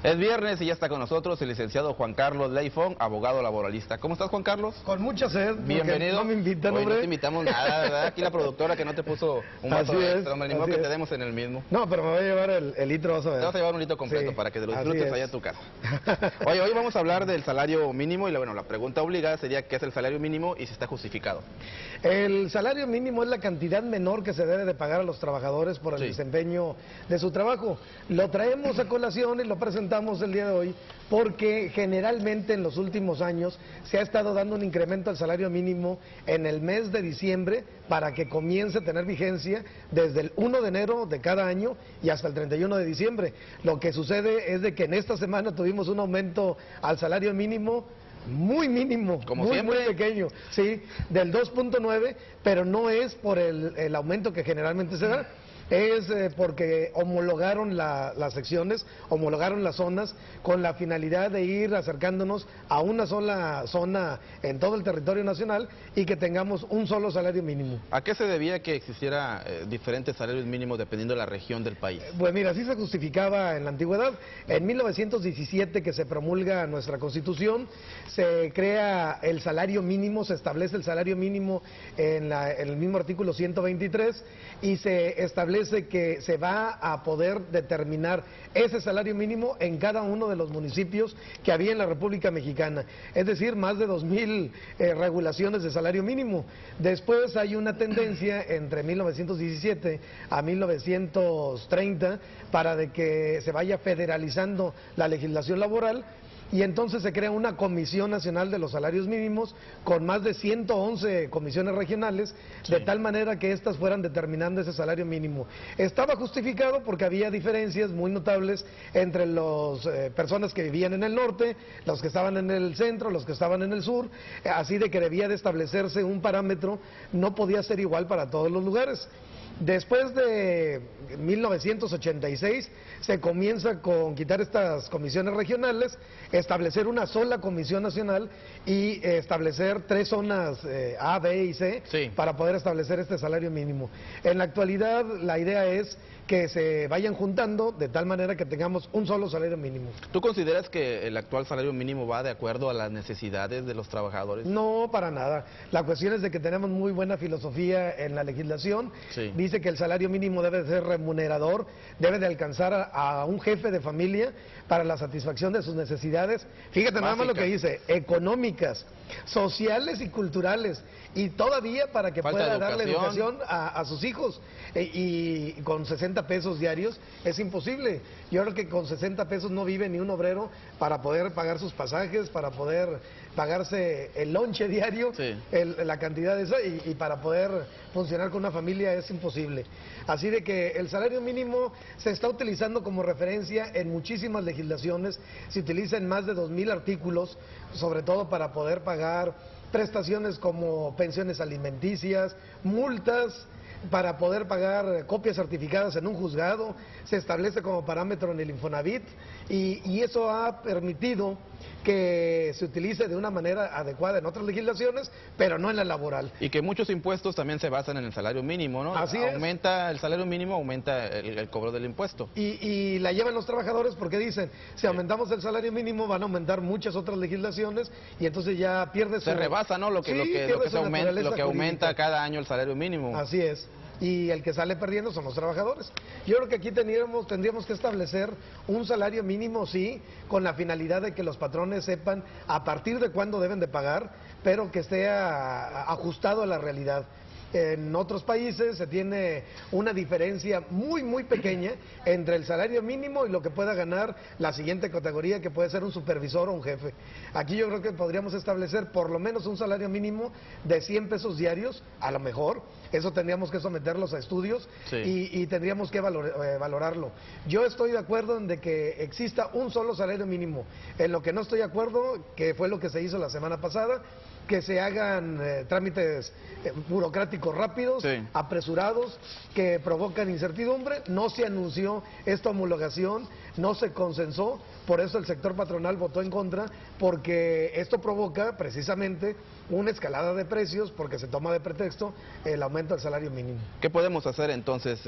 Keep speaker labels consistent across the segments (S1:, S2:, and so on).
S1: Es viernes y ya está con nosotros el licenciado Juan Carlos Leifón, abogado laboralista. ¿Cómo estás, Juan Carlos?
S2: Con mucha sed.
S1: Bienvenido.
S2: No me invitan,
S1: Hoy
S2: hombre.
S1: no te invitamos nada, ¿verdad? Aquí la productora que no te puso un vaso extra, hombre, ni modo que te demos en el mismo.
S2: No, pero me voy a llevar el litro, vas a ver.
S1: Te vas a llevar un litro completo
S2: Sí,
S1: para que te lo
S2: así
S1: disfrutes
S2: es.
S1: allá en tu casa. Oye, hoy vamos a hablar del salario mínimo y la pregunta obligada sería ¿qué es el salario mínimo y si está justificado?
S2: El salario mínimo es la cantidad menor que se debe de pagar a los trabajadores por el desempeño de su trabajo. Lo traemos a colación y lo presentamos el día de hoy porque generalmente en los últimos años se ha estado dando un incremento al salario mínimo en el mes de diciembre para que comience a tener vigencia desde el 1 de enero de cada año y hasta el 31 de diciembre. Lo que sucede es de que en esta semana tuvimos un aumento al salario mínimo muy mínimo,
S1: como
S2: muy
S1: siempre,
S2: pequeño, sí, del 2.9, pero no es por el aumento que generalmente se da. Es porque homologaron las secciones, homologaron las zonas con la finalidad de ir acercándonos a una sola zona en todo el territorio nacional y que tengamos un solo salario mínimo.
S1: ¿A qué se debía que existiera diferentes salarios mínimos dependiendo de la región del país?
S2: Pues mira, así se justificaba en la antigüedad. En 1917, que se promulga nuestra Constitución, se crea el salario mínimo, se establece el salario mínimo en el mismo artículo 123 y se establece que se va a poder determinar ese salario mínimo en cada uno de los municipios que había en la República Mexicana, es decir, más de 2,000 regulaciones de salario mínimo. Después hay una tendencia entre 1917 a 1930 para de que se vaya federalizando la legislación laboral. Y entonces se crea una Comisión Nacional de los Salarios Mínimos con más de 111 comisiones regionales, de tal manera que éstas fueran determinando ese salario mínimo. Estaba justificado porque había diferencias muy notables entre las personas que vivían en el norte, los que estaban en el centro, los que estaban en el sur, así de que debía de establecerse un parámetro, no podía ser igual para todos los lugares. Después de 1986 se comienza con quitar estas comisiones regionales, establecer una sola comisión nacional y establecer 3 zonas A, B y C para poder establecer este salario mínimo. En la actualidad la idea es que se vayan juntando de tal manera que tengamos un solo salario mínimo.
S1: ¿Tú consideras que el actual salario mínimo va de acuerdo a las necesidades de los trabajadores?
S2: No, para nada. La cuestión es de que tenemos muy buena filosofía en la legislación. Dice que el salario mínimo debe de ser remunerador, debe de alcanzar a un jefe de familia para la satisfacción de sus necesidades. Fíjate nada más lo que dice, económicas, sociales y culturales, y todavía para que pueda darle educación a sus hijos. Y con 60 pesos diarios es imposible. Yo creo que con 60 pesos no vive ni un obrero para poder pagar sus pasajes, para poder pagarse el lonche diario, la cantidad esa, y para poder funcionar con una familia es imposible. Así de que el salario mínimo se está utilizando como referencia en muchísimas legislaciones, se utiliza en más de 2,000 artículos, sobre todo para poder pagar prestaciones como pensiones alimenticias, multas, para poder pagar copias certificadas en un juzgado, se establece como parámetro en el Infonavit y eso ha permitido que se utilice de una manera adecuada en otras legislaciones, pero no en la laboral.
S1: Y que muchos impuestos también se basan en el salario mínimo, ¿no?
S2: Así es.
S1: Aumenta el salario mínimo, aumenta el cobro del impuesto.
S2: Y la llevan los trabajadores porque dicen, si aumentamos el salario mínimo van a aumentar muchas otras legislaciones y entonces ya pierde su...
S1: Se rebasa, ¿no? Lo que aumenta cada año el salario mínimo.
S2: Así es. Y el que sale perdiendo son los trabajadores. Yo creo que aquí tendríamos que establecer un salario mínimo, sí, con la finalidad de que los patrones sepan a partir de cuándo deben de pagar, pero que esté ajustado a la realidad. En otros países se tiene una diferencia muy pequeña entre el salario mínimo y lo que pueda ganar la siguiente categoría, que puede ser un supervisor o un jefe. Aquí yo creo que podríamos establecer por lo menos un salario mínimo de 100 pesos diarios, a lo mejor. Eso tendríamos que someterlos a estudios y tendríamos que valorarlo. Yo estoy de acuerdo en de que exista un solo salario mínimo. En lo que no estoy de acuerdo, que fue lo que se hizo la semana pasada, que se hagan trámites burocráticos rápidos,
S1: Sí.
S2: apresurados, que provocan incertidumbre. No se anunció esta homologación, no se consensó, por eso el sector patronal votó en contra, porque esto provoca precisamente una escalada de precios, porque se toma de pretexto el aumento del salario mínimo.
S1: ¿Qué podemos hacer entonces?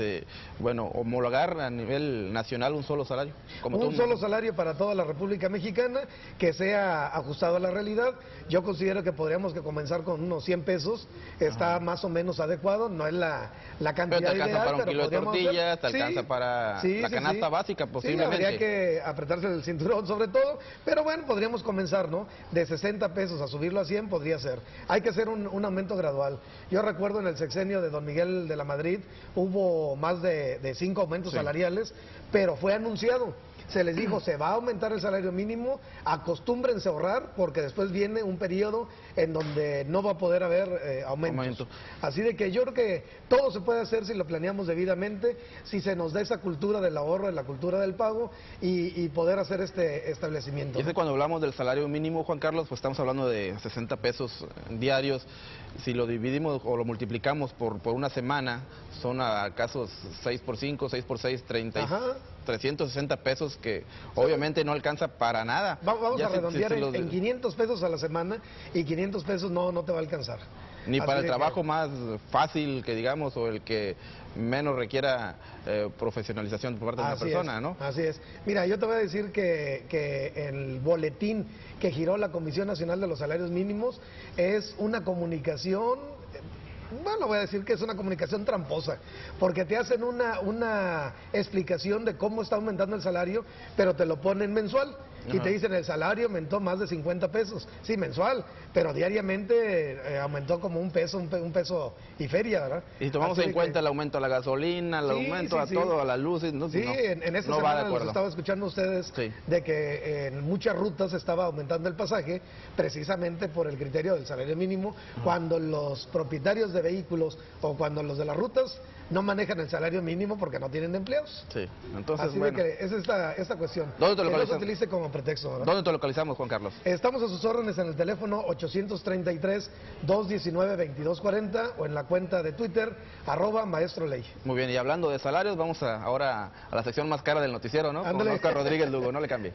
S1: Bueno, homologar a nivel nacional un solo salario.
S2: Un solo salario para toda la República Mexicana, que sea ajustado a la realidad. Yo considero que podríamos comenzar con unos 100 pesos, está más o menos adecuado, no es la cantidad
S1: pero te alcanza
S2: ideal,
S1: para un
S2: pero
S1: kilo de
S2: podríamos
S1: tortillas,
S2: hacer.
S1: te alcanza para la canasta básica posiblemente.
S2: Sí, habría que apretarse el cinturón sobre todo, pero bueno, podríamos comenzar, ¿no? De 60 pesos a subirlo a 100 podría ser. Hay que hacer un aumento gradual. Yo recuerdo en el sexenio de don Miguel de la Madrid hubo más de 5 aumentos salariales, pero fue anunciado. Se les dijo, se va a aumentar el salario mínimo, acostúmbrense a ahorrar, porque después viene un periodo en donde no va a poder haber aumentos. Así de que yo creo que todo se puede hacer si lo planeamos debidamente, si se nos da esa cultura del ahorro, la cultura del pago y poder hacer este establecimiento.
S1: Y es que cuando hablamos del salario mínimo, Juan Carlos, pues estamos hablando de 60 pesos diarios. Si lo dividimos o lo multiplicamos por una semana, son acaso 6 por 5, 6 por 6, 360 pesos, que obviamente no alcanza para nada.
S2: Vamos a redondear en 500 pesos a la semana, y 500 pesos no te va a alcanzar.
S1: Ni para el trabajo más fácil, que digamos, o el que menos requiera profesionalización por parte de una persona, ¿no?
S2: Así es. Mira, yo te voy a decir que el boletín que giró la Comisión Nacional de los Salarios Mínimos es una comunicación, bueno, voy a decir que es una comunicación tramposa, porque te hacen una explicación de cómo está aumentando el salario, pero te lo ponen mensual. Y te dicen el salario aumentó más de 50 pesos, sí, mensual, pero diariamente aumentó como un peso y feria, ¿verdad?
S1: Y tomamos en cuenta el aumento a la gasolina, el aumento a todo, a las luces, ¿no?
S2: Sí, en esta semana los estaba escuchando ustedes de que en muchas rutas estaba aumentando el pasaje, precisamente por el criterio del salario mínimo, cuando los propietarios de vehículos o cuando los de las rutas no manejan el salario mínimo porque no tienen empleos.
S1: Sí, entonces,
S2: así
S1: bueno.
S2: de que es esta cuestión.
S1: ¿Dónde te
S2: localizamos? Que no se utilice como pretexto, ¿verdad?
S1: ¿Dónde te localizamos, Juan Carlos?
S2: Estamos a sus órdenes en el teléfono 833-219-2240 o en la cuenta de Twitter, @maestroley.
S1: Muy bien, y hablando de salarios, vamos ahora a la sección más cara del noticiero, ¿no?
S2: Ándale.
S1: Con Oscar Rodríguez Lugo, no le cambie.